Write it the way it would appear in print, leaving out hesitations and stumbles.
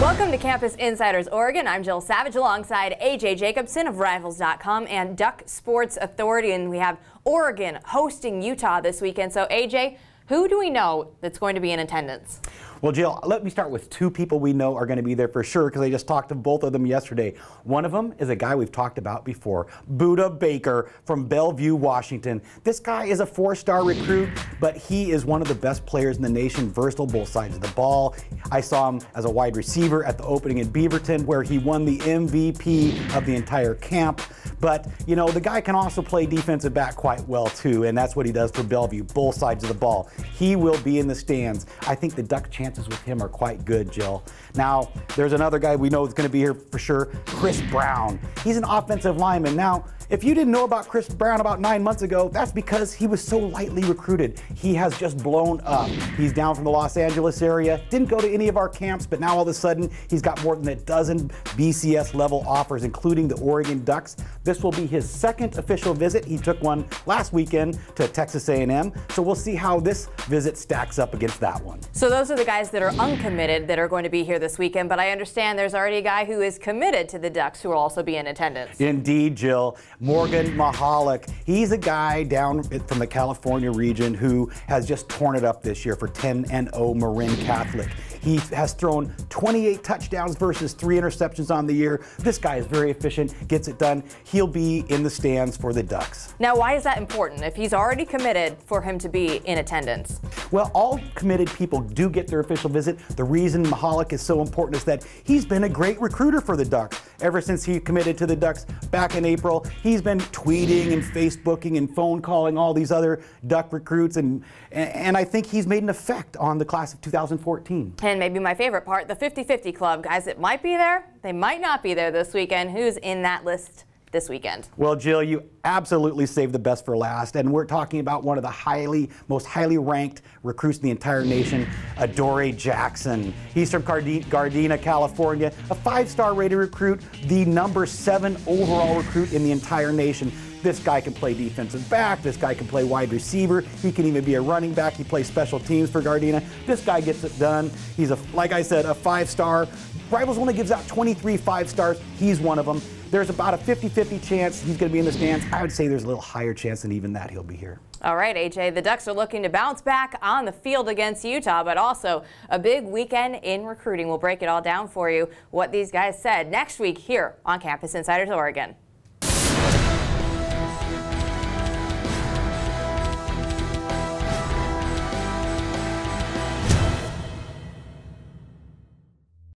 Welcome to Campus Insiders Oregon. I'm Jill Savage alongside AJ Jacobson of Rivals.com and Duck Sports Authority, and we have Oregon hosting Utah this weekend. So AJ, who do we know that's going to be in attendance? Well, Jill, let me start with two people we know are going to be there for sure because I just talked to both of them yesterday. One of them is a guy we've talked about before, Buda Baker from Bellevue, Washington. This guy is a four-star recruit, but he is one of the best players in the nation, versatile both sides of the ball. I saw him as a wide receiver at the opening in Beaverton where he won the MVP of the entire camp. But, you know, the guy can also play defensive back quite well, too, and that's what he does for Bellevue, both sides of the ball. He will be in the stands. I think the Duck chances with him are quite good, Jill. Now, there's another guy we know is going to be here for sure, Chris Brown. He's an offensive lineman. Now, if you didn't know about Chris Brown about 9 months ago, that's because he was so lightly recruited. He has just blown up. He's down from the Los Angeles area, didn't go to any of our camps, but now all of a sudden he's got more than a dozen BCS level offers, including the Oregon Ducks. This will be his second official visit. He took one last weekend to Texas A&M, so we'll see how this visit stacks up against that one. So those are the guys that are uncommitted that are going to be here this weekend, but I understand there's already a guy who is committed to the Ducks who will also be in attendance. Indeed, Jill. Morgan Mahalik. He's a guy down from the California region who has just torn it up this year for 10-0 Marin Catholic. He has thrown 28 touchdowns versus 3 interceptions on the year. This guy is very efficient, gets it done. He'll be in the stands for the Ducks. Now, why is that important if he's already committed for him to be in attendance? Well, all committed people do get their official visit. The reason Mahalik is so important is that he's been a great recruiter for the Ducks. Ever since he committed to the Ducks back in April, he's been tweeting and Facebooking and phone calling all these other Duck recruits, and I think he's made an effect on the class of 2014. And maybe my favorite part, the 50-50 club. Guys that might be there, they might not be there this weekend. Who's in that list this weekend? Well, Jill, you absolutely saved the best for last, and we're talking about one of the most highly ranked recruits in the entire nation, Adoree Jackson. He's from Gardena, California, a 5-star rated recruit, the number 7 overall recruit in the entire nation. This guy can play defensive back. This guy can play wide receiver. He can even be a running back. He plays special teams for Gardena. This guy gets it done. He's, like I said, a 5-star. Rivals only gives out 23 5-stars. He's one of them. There's about a 50-50 chance he's going to be in the stands. I would say there's a little higher chance than even that he'll be here. All right, AJ, the Ducks are looking to bounce back on the field against Utah, but also a big weekend in recruiting. We'll break it all down for you, what these guys said next week here on Campus Insiders Oregon.